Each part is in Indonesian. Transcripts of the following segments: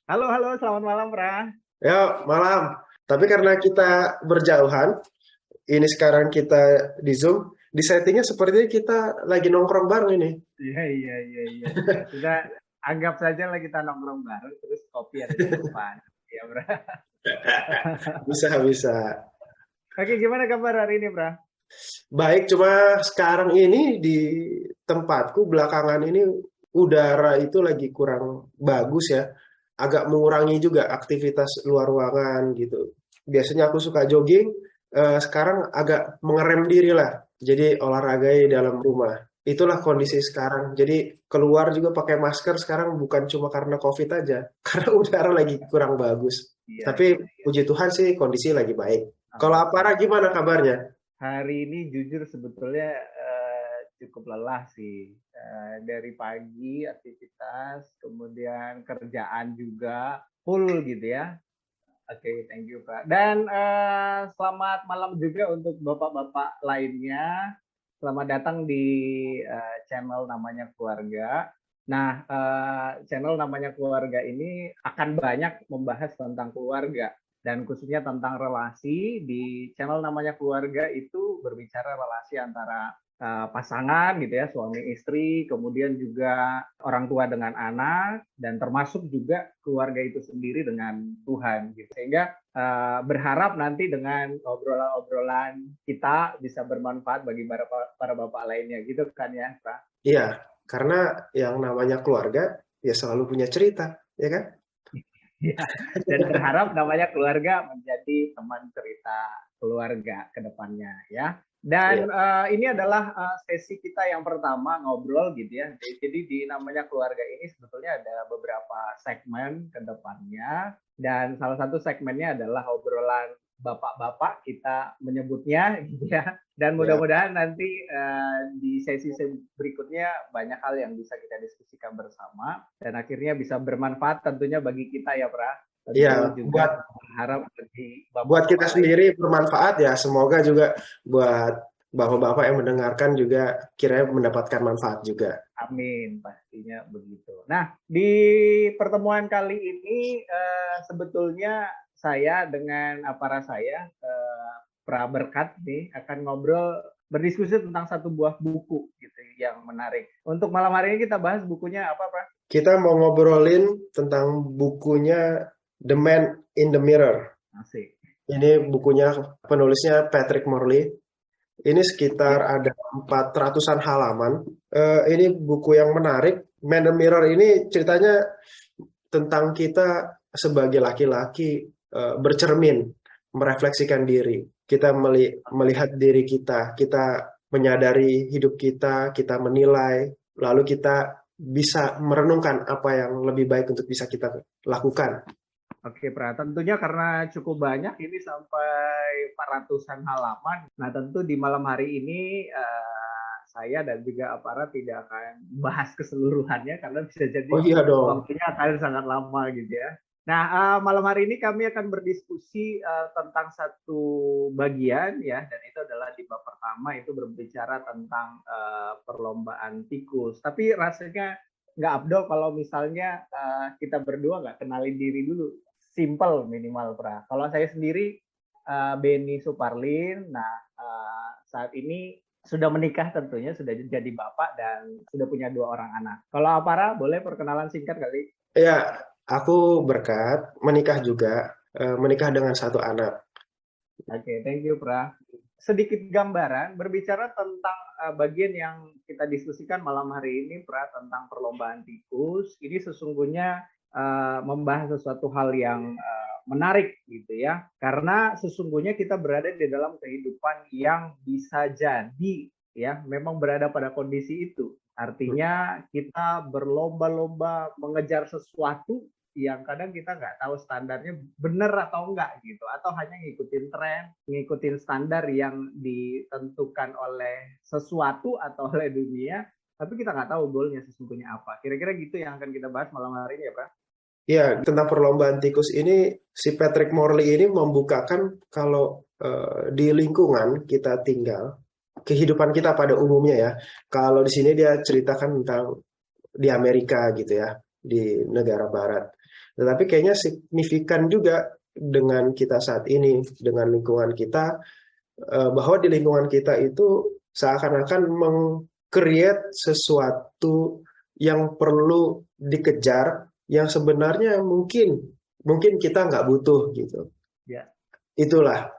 Halo, halo, selamat malam, Pra. Ya, malam. Tapi karena kita berjauhan, ini sekarang kita di Zoom, di settingnya sepertinya kita lagi nongkrong bareng ini. Iya, iya, iya, iya, iya. Sudah anggap saja lah kita nongkrong bareng, terus kopi ada di depan. Ya, Pra. Bisa, bisa. Oke, gimana kabar hari ini, Pra? Baik, cuma sekarang ini di tempatku belakangan ini udara itu lagi kurang bagus ya. Agak mengurangi juga aktivitas luar ruangan gitu. Biasanya aku suka jogging, sekarang agak mengerem diri lah. Jadi olahraga di dalam rumah. Itulah kondisi sekarang. Jadi keluar juga pakai masker sekarang bukan cuma karena COVID aja, karena udara lagi kurang bagus. Iya, Tapi iya, iya. puji Tuhan sih kondisi lagi baik. Kalau Apara Alhamdulillah. gimana kabarnya? Hari ini jujur sebetulnya cukup lelah sih. Dari pagi aktivitas, kemudian kerjaan juga full gitu ya. Oke, thank you, Pak. Dan selamat malam juga untuk bapak-bapak lainnya. Selamat datang di channel namanya Keluarga. Nah, channel namanya Keluarga ini akan banyak membahas tentang keluarga dan khususnya tentang relasi. Di channel namanya Keluarga itu berbicara relasi antara pasangan gitu ya, suami istri, kemudian juga orang tua dengan anak, dan termasuk juga keluarga itu sendiri dengan Tuhan gitu. Sehingga berharap nanti dengan obrolan-obrolan kita bisa bermanfaat bagi para bapak lainnya gitu kan ya, Pak? Iya, karena yang namanya keluarga ya selalu punya cerita, ya kan? Ya, dan berharap namanya keluarga menjadi teman cerita keluarga ke depannya ya. Iya. Dan ini adalah sesi kita yang pertama ngobrol gitu ya. Jadi di namanya keluarga ini sebetulnya ada beberapa segmen ke depannya, dan salah satu segmennya adalah obrolan bapak-bapak kita menyebutnya gitu ya. Dan Ya. mudah-mudahan nanti di sesi berikutnya banyak hal yang bisa kita diskusikan bersama dan akhirnya bisa bermanfaat tentunya bagi kita ya, Pra. Iya, Tentu juga buat berharap bagi buat kita bapak-bapak lain. sendiri bermanfaat ya. Semoga juga buat bapak-bapak yang mendengarkan juga kiranya mendapatkan manfaat juga. Amin, pastinya begitu. Nah, di pertemuan kali ini sebetulnya saya dengan aparat saya, Pra Berkat nih, akan ngobrol berdiskusi tentang satu buah buku gitu yang menarik. Untuk malam hari ini kita bahas bukunya apa, Pra? Kita mau ngobrolin tentang bukunya The Man in the Mirror. Asik. Ini bukunya penulisnya Patrick Morley. Ini sekitar Ya. ada 400-an halaman. Ini buku yang menarik. Man in the Mirror ini ceritanya tentang kita sebagai laki-laki bercermin, merefleksikan diri. Kita melihat diri kita menyadari hidup kita menilai, lalu kita bisa merenungkan apa yang lebih baik untuk bisa kita lakukan. Oke, Pra. Tentunya karena cukup banyak, ini sampai 400-an halaman. Nah, tentu di malam hari ini saya dan juga aparat tidak akan bahas keseluruhannya karena bisa jadi Oh iya dong. waktunya akan sangat lama gitu ya. Nah, malam hari ini kami akan berdiskusi tentang satu bagian ya, dan itu adalah di bab pertama itu berbicara tentang perlombaan tikus. Tapi rasanya nggak abdol kalau misalnya kita berdua nggak kenalin diri dulu, simple minimal, Pra. Kalau saya sendiri Beni Suparlin. Nah, saat ini sudah menikah tentunya, sudah jadi bapak dan sudah punya 2 orang anak. Kalau Apara boleh perkenalan singkat kali? Ya, aku berkat menikah juga, menikah dengan satu anak. Oke, thank you, Pra. Sedikit gambaran berbicara tentang bagian yang kita diskusikan malam hari ini, Pra, tentang perlombaan tikus. Ini sesungguhnya membahas sesuatu hal yang menarik gitu ya, karena sesungguhnya kita berada di dalam kehidupan yang bisa jadi ya memang berada pada kondisi itu. Artinya kita berlomba-lomba mengejar sesuatu yang kadang kita nggak tahu standarnya benar atau enggak gitu, atau hanya ngikutin tren, ngikutin standar yang ditentukan oleh sesuatu atau oleh dunia, tapi kita nggak tahu goalnya sesungguhnya apa. Kira-kira gitu yang akan kita bahas malam hari ini ya, Pak. Ya, tentang perlombaan tikus ini, si Patrick Morley ini membukakan kalau di lingkungan kita tinggal, kehidupan kita pada umumnya ya. Kalau di sini dia ceritakan tentang di Amerika gitu ya. di negara barat. Tetapi kayaknya signifikan juga dengan kita saat ini, dengan lingkungan kita, bahwa di lingkungan kita itu seakan-akan meng-create sesuatu yang perlu dikejar, yang sebenarnya mungkin kita nggak butuh gitu. Ya. Itulah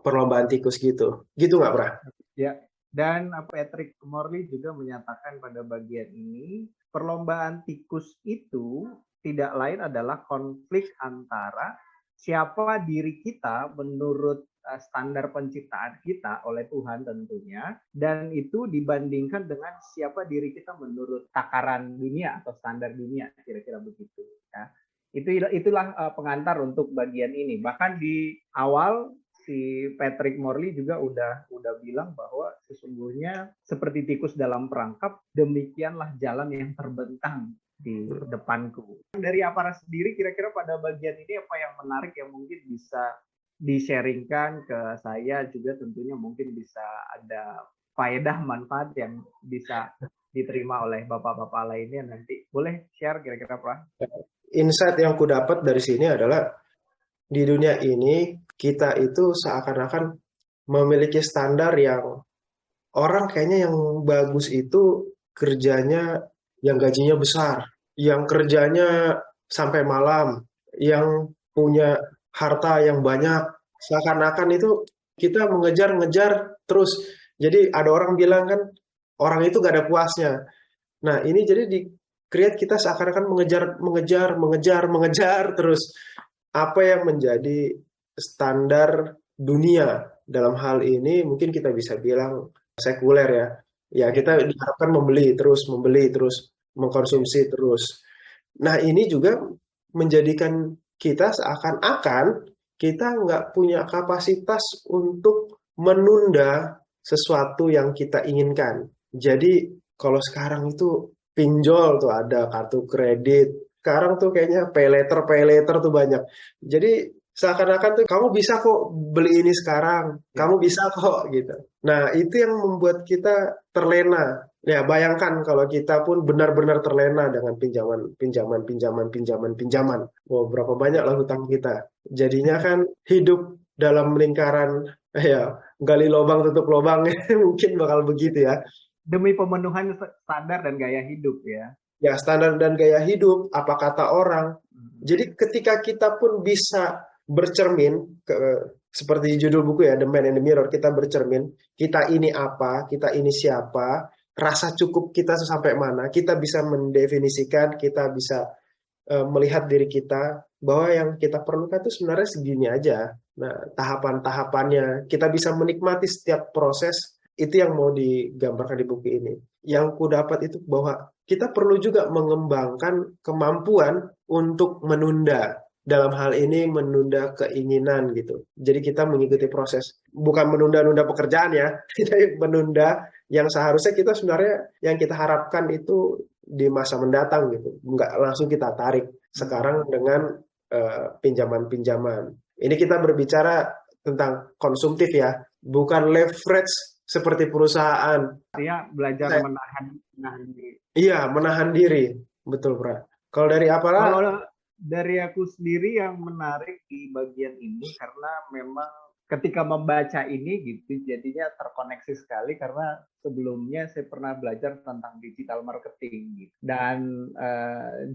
perlombaan tikus gitu. Gitu nggak, Pra? Ya. Dan Patrick Morley juga menyatakan pada bagian ini, perlombaan tikus itu tidak lain adalah konflik antara siapa diri kita menurut standar penciptaan kita oleh Tuhan tentunya, dan itu dibandingkan dengan siapa diri kita menurut takaran dunia atau standar dunia, kira-kira begitu. Ya. Itulah pengantar untuk bagian ini. Bahkan di awal si Patrick Morley juga udah bilang bahwa sesungguhnya seperti tikus dalam perangkap, demikianlah jalan yang terbentang di depanku. Dari Aparat sendiri, kira-kira pada bagian ini apa yang menarik yang mungkin bisa di-sharingkan ke saya juga, tentunya mungkin bisa ada faedah manfaat yang bisa diterima oleh bapak-bapak lainnya nanti. Boleh share kira-kira, Pak? Insight yang ku dapat dari sini adalah di dunia ini kita itu seakan-akan memiliki standar yang orang kayaknya yang bagus itu kerjanya yang gajinya besar, yang kerjanya sampai malam, yang punya harta yang banyak. Seakan-akan itu kita mengejar-ngejar terus. Jadi ada orang bilang kan orang itu gak ada puasnya. Nah ini jadi di create kita seakan-akan mengejar terus. Apa yang menjadi standar dunia dalam hal ini mungkin kita bisa bilang sekuler ya. Ya kita diharapkan membeli terus, mengkonsumsi terus. Nah ini juga menjadikan kita seakan-akan kita nggak punya kapasitas untuk menunda sesuatu yang kita inginkan. Jadi kalau sekarang itu pinjol tuh ada kartu kredit. Sekarang tuh kayaknya pay later tuh banyak. Jadi seakan-akan tuh kamu bisa kok beli ini sekarang, kamu bisa kok gitu. Nah itu yang membuat kita terlena. Ya bayangkan kalau kita pun benar-benar terlena dengan pinjaman. Wow, berapa banyak lah hutang kita. Jadinya kan hidup dalam lingkaran ya gali lubang tutup lubang mungkin bakal begitu ya. Demi pemenuhan standar dan gaya hidup ya. Ya standar dan gaya hidup, apa kata orang. Jadi ketika kita pun bisa bercermin, seperti judul buku ya, The Man in the Mirror, kita bercermin, kita ini apa, kita ini siapa, rasa cukup kita sampai mana, kita bisa mendefinisikan, kita bisa melihat diri kita, bahwa yang kita perlukan itu sebenarnya segini aja. Nah, tahapan-tahapannya, kita bisa menikmati setiap proses, itu yang mau digambarkan di buku ini. Yang ku dapat itu bahwa kita perlu juga mengembangkan kemampuan untuk menunda. Dalam hal ini menunda keinginan gitu. Jadi kita mengikuti proses. Bukan menunda-nunda pekerjaan ya. Kita menunda yang seharusnya kita sebenarnya yang kita harapkan itu di masa mendatang gitu. Nggak langsung kita tarik. Sekarang dengan pinjaman-pinjaman. Ini kita berbicara tentang konsumtif ya. Bukan leverage seperti perusahaan. Artinya belajar menahan diri. Iya, menahan diri. Betul, Pra. Kalau dari Aparat? Kalau dari aku sendiri yang menarik di bagian ini, karena memang ketika membaca ini gitu, jadinya terkoneksi sekali karena sebelumnya saya pernah belajar tentang digital marketing gitu. Dan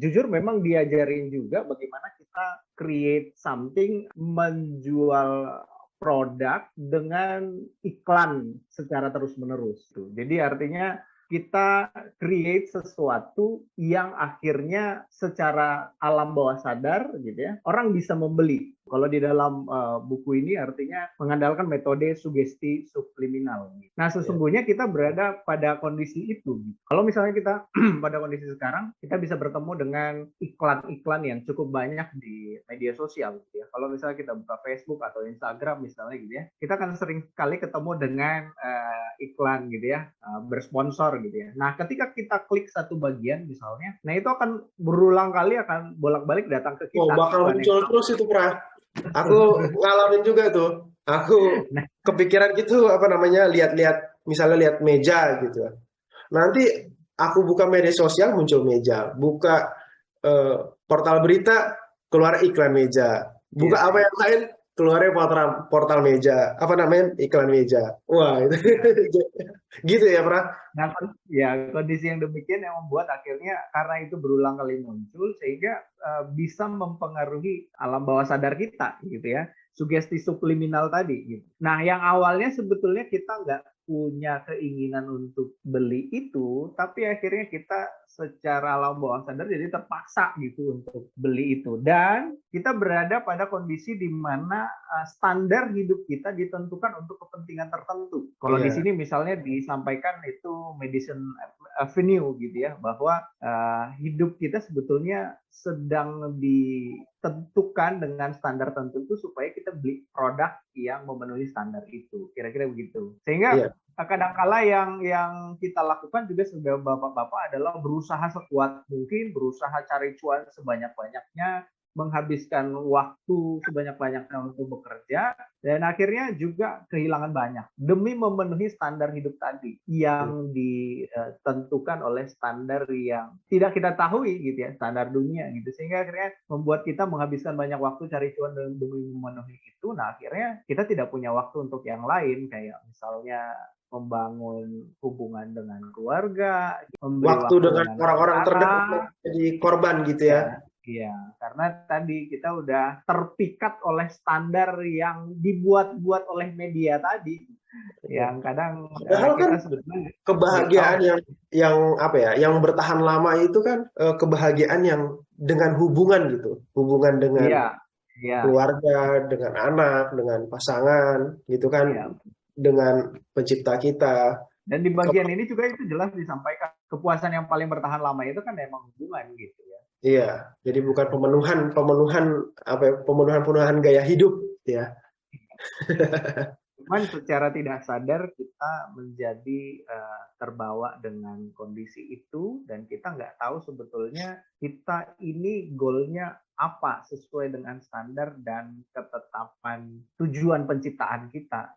jujur memang diajarin juga bagaimana kita create something, menjual produk dengan iklan secara terus-menerus. Jadi artinya kita create sesuatu yang akhirnya secara alam bawah sadar gitu ya, orang bisa membeli. Kalau di dalam buku ini artinya mengandalkan metode sugesti subliminal. Nah sesungguhnya kita berada pada kondisi itu. Kalau misalnya kita pada kondisi sekarang, kita bisa bertemu dengan iklan-iklan yang cukup banyak di media sosial gitu ya. Kalau misalnya kita buka Facebook atau Instagram misalnya gitu ya, kita akan sering sekali ketemu dengan iklan gitu ya, bersponsor gitu ya. Nah ketika kita klik satu bagian misalnya, nah itu akan berulang kali akan bolak-balik datang ke kita. Oh bakal muncul terus itu, Pra. Aku ngalamin juga tuh. Aku kepikiran gitu apa namanya lihat-lihat misalnya lihat meja gitu. Nanti aku buka media sosial muncul meja, buka eh, portal berita, keluar iklan meja. Iya, Buka apa iya. yang lain, keluarnya portal meja. Apa namanya? Iklan meja. Wah, itu Iya. gitu ya, Pra? Nah, ya kondisi yang demikian yang membuat akhirnya karena itu berulang kali muncul sehingga bisa mempengaruhi alam bawah sadar kita gitu ya. Sugesti subliminal tadi gitu. Nah, yang awalnya sebetulnya kita nggak punya keinginan untuk beli itu, tapi akhirnya kita secara alam bawah sadar jadi terpaksa gitu untuk beli itu. Dan kita berada pada kondisi di mana standar hidup kita ditentukan untuk kepentingan tertentu. Kalau di Iya, sini misalnya disampaikan itu medicine avenue gitu ya, bahwa hidup kita sebetulnya sedang ditentukan dengan standar tertentu supaya kita beli produk yang memenuhi standar itu. Kira-kira begitu. Sehingga iya. kadang-kala yang kita lakukan juga sebagai bapak-bapak adalah berusaha sekuat mungkin, berusaha cari cuan sebanyak-banyaknya, menghabiskan waktu sebanyak-banyaknya untuk bekerja, dan akhirnya juga kehilangan banyak demi memenuhi standar hidup tadi yang ditentukan oleh standar yang tidak kita tahu gitu ya, standar dunia gitu, sehingga akhirnya membuat kita menghabiskan banyak waktu cari cuan demi memenuhi itu. Nah, akhirnya kita tidak punya waktu untuk yang lain, kayak misalnya membangun hubungan dengan keluarga, memberi Waktu waktu dengan dengan orang-orang terdekat saudara. jadi korban gitu ya. Ya, iya, karena tadi kita udah terpikat oleh standar yang dibuat-buat oleh media tadi, Iya. yang kadang Padahal kan kita sebetulnya nggak kebahagiaan tahu. yang apa ya, yang bertahan lama itu kan kebahagiaan yang dengan hubungan gitu, hubungan dengan Iya, iya, keluarga, dengan anak, dengan pasangan, gitu kan, iya. dengan pencipta kita. Dan di bagian ini juga itu jelas disampaikan kepuasan yang paling bertahan lama itu kan memang hubungan gitu ya. Iya, jadi bukan pemenuhan, pemenuhan apa ya, pemenuhan gaya hidup, ya. Cuman secara tidak sadar kita menjadi terbawa dengan kondisi itu, dan kita nggak tahu sebetulnya kita ini goalnya apa sesuai dengan standar dan ketetapan tujuan penciptaan kita.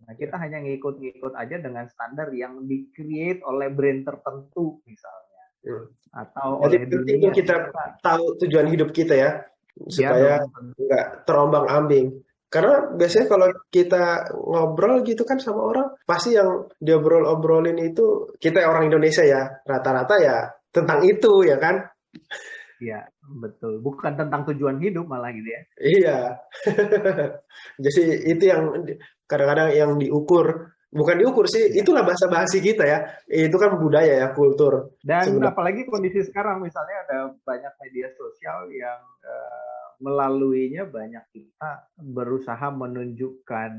Nah, kita Ya. hanya ngikut-ngikut aja dengan standar yang di-create oleh brand tertentu misalnya, Hmm. atau Jadi oleh penting tuh dunia. kita tahu tujuan hidup kita ya, Ya supaya dong. nggak terombang-ambing. Karena biasanya Ya, kalau kita ngobrol gitu kan sama orang, pasti yang diobrol-obrolin itu kita orang Indonesia ya, rata-rata ya tentang itu ya kan? ya, betul. Bukan tentang tujuan hidup malah gitu ya. Iya. Jadi itu yang kadang-kadang yang diukur, bukan diukur sih, Ya. itulah bahasa basi kita ya. Itu kan budaya ya, kultur Dan sebenarnya. apalagi kondisi sekarang, misalnya ada banyak media sosial yang melaluinya banyak kita berusaha menunjukkan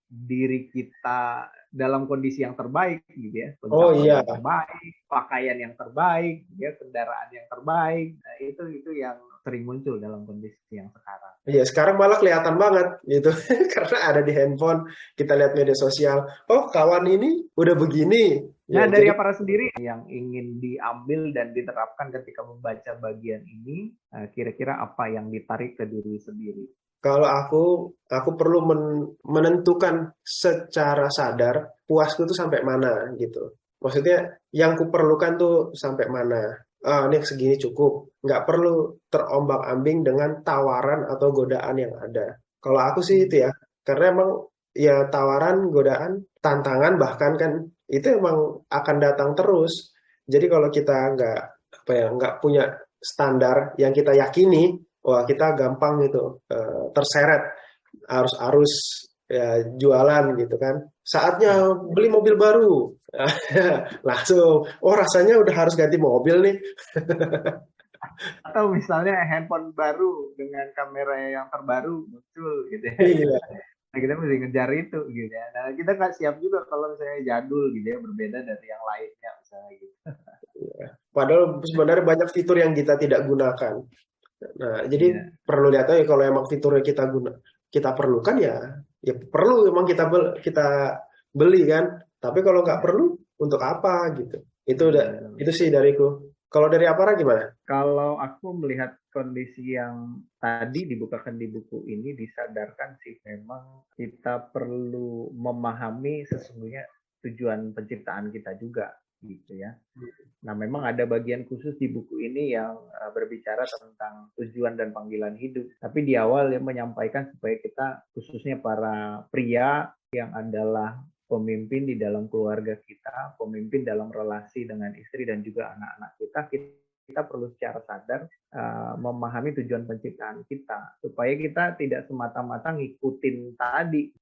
diri kita dalam kondisi yang terbaik gitu ya, Oh pencapaian iya, yang terbaik, pakaian yang terbaik, ya, kendaraan yang terbaik. Nah, itu yang sering muncul dalam kondisi yang sekarang. iya sekarang malah kelihatan banget gitu, karena ada di handphone, kita lihat media sosial. Oh kawan ini udah begini, ya Nah, dari jadi Apara sendiri yang ingin diambil dan diterapkan ketika membaca bagian ini, kira-kira apa yang ditarik ke diri sendiri? kalau aku perlu menentukan secara sadar puasku tuh sampai mana gitu. Maksudnya yang kuperlukan tuh sampai mana. Ah, ini segini cukup. Nggak perlu terombang-ambing dengan tawaran atau godaan yang ada. Kalau aku sih itu ya, karena emang ya tawaran, godaan, tantangan bahkan kan itu emang akan datang terus. Jadi kalau kita nggak apa ya nggak punya standar yang kita yakini, wah kita gampang gitu terseret arus-arus ya, jualan gitu kan. Ya. Saatnya beli mobil baru. Langsung, oh rasanya udah harus ganti mobil nih. Atau misalnya handphone baru dengan kamera yang terbaru muncul gitu ya. Iya, Nah, kita mesti ngejar itu gitu ya. Nah, kita nggak siap juga kalau misalnya jadul gitu ya, berbeda dari yang lainnya misalnya gitu. padahal sebenarnya banyak fitur yang kita tidak gunakan. Nah, jadi Iya. perlu lihat aja kalau emang fiturnya kita perlukan ya, ya perlu emang kita beli kan. Tapi kalau nggak Ya. perlu, untuk apa gitu? Benar-benar. Itu sih dariku. Kalau dari Apara gimana? Kalau aku melihat kondisi yang tadi dibukakan di buku ini, disadarkan sih memang kita perlu memahami sesungguhnya tujuan penciptaan kita juga. gitu ya. Nah, memang ada bagian khusus di buku ini yang berbicara tentang tujuan dan panggilan hidup. Tapi di awal ya menyampaikan supaya kita, khususnya para pria yang adalah pemimpin di dalam keluarga kita, pemimpin dalam relasi dengan istri dan juga anak-anak kita perlu secara sadar memahami tujuan penciptaan kita supaya kita tidak semata-mata ngikutin tadi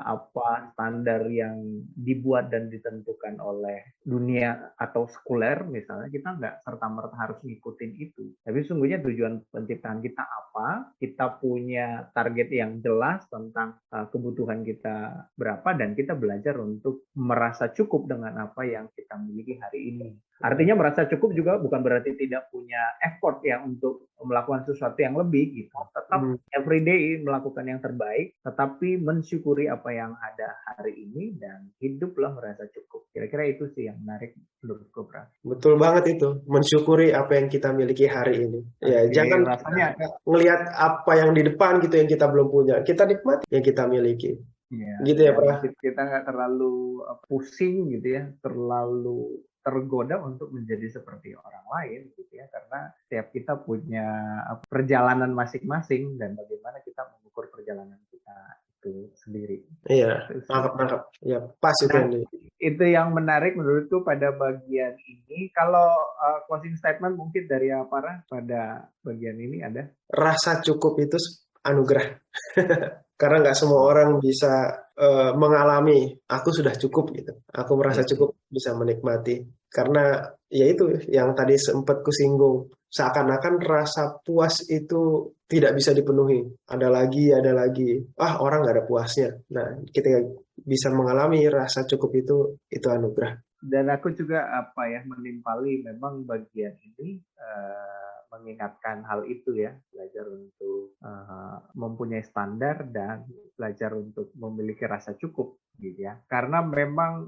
apa standar yang dibuat dan ditentukan oleh dunia atau sekuler misalnya. Kita nggak serta-merta harus ngikutin itu, tapi sungguhnya tujuan penciptaan kita apa, kita punya target yang jelas tentang kebutuhan kita berapa, dan kita belajar untuk merasa cukup dengan apa yang kita miliki hari ini. Artinya merasa cukup juga bukan berarti tidak punya effort ya untuk melakukan sesuatu yang lebih gitu. Tetap everyday melakukan yang terbaik, tetapi mensyukuri apa yang ada hari ini dan hiduplah merasa cukup. Kira-kira itu sih yang menarik menurutku, Pras. Betul banget itu, mensyukuri apa yang kita miliki hari ini. Ya, jangan rasanya ngelihat apa yang di depan gitu yang kita belum punya. Kita nikmati yang kita miliki. ya, Gitu ya, Pra? kita nggak terlalu pusing gitu ya, terlalu tergoda untuk menjadi seperti orang lain gitu ya, karena setiap kita punya perjalanan masing-masing dan bagaimana kita mengukur perjalanan kita itu sendiri. Iya, nangkap. Ya, pas itu Nah, yang itu yang menarik menurutku pada bagian ini. Kalau closing statement mungkin dari Apara pada bagian ini ada? rasa cukup itu anugerah. Karena nggak semua orang bisa mengalami aku sudah cukup gitu. Aku merasa cukup bisa menikmati. Karena ya itu yang tadi sempat kusinggung. Seakan-akan rasa puas itu tidak bisa dipenuhi. Ada lagi. Orang nggak ada puasnya. Nah, kita bisa mengalami rasa cukup itu anugerah. Dan aku juga menimpali memang bagian ini mengingatkan hal itu ya, belajar untuk mempunyai standar dan belajar untuk memiliki rasa cukup gitu ya. Karena memang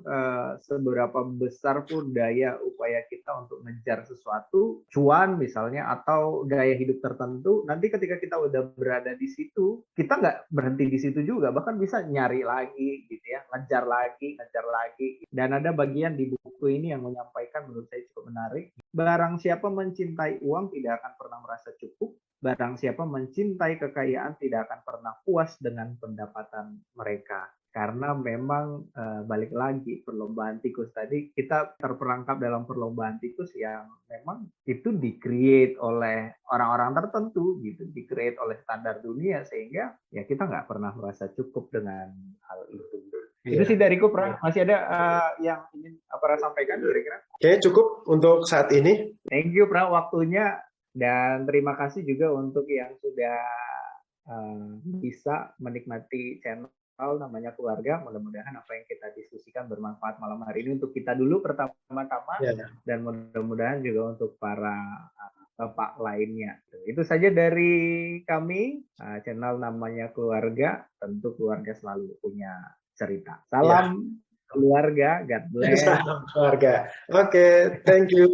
seberapa besar pun daya upaya kita untuk mengejar sesuatu, cuan misalnya atau gaya hidup tertentu, nanti ketika kita udah berada di situ, kita nggak berhenti di situ juga, bahkan bisa nyari lagi gitu ya, ngejar lagi. Dan ada bagian di buku ini yang menyampaikan menurut saya cukup menarik. Barang siapa mencintai uang tidak akan pernah merasa cukup. Barang siapa mencintai kekayaan tidak akan pernah puas dengan pendapatan mereka. Karena memang balik lagi perlombaan tikus tadi, kita terperangkap dalam perlombaan tikus yang memang itu di-create oleh orang-orang tertentu gitu, di-create oleh standar dunia, sehingga ya kita nggak pernah merasa cukup dengan hal itu. Itu sih dariku, Pra. Masih ada yang ingin Pra sampaikan kira-kira? Oke, cukup untuk saat ini. Thank you, Pra, waktunya. Dan terima kasih juga untuk yang sudah bisa menikmati channel namanya Keluarga. Mudah-mudahan apa yang kita diskusikan bermanfaat malam hari ini untuk kita dulu pertama-tama. Dan mudah-mudahan juga untuk para bapak lainnya. Itu saja dari kami, channel namanya Keluarga. Tentu keluarga selalu punya cerita. Salam keluarga, God bless. Salam keluarga. Oke, thank you.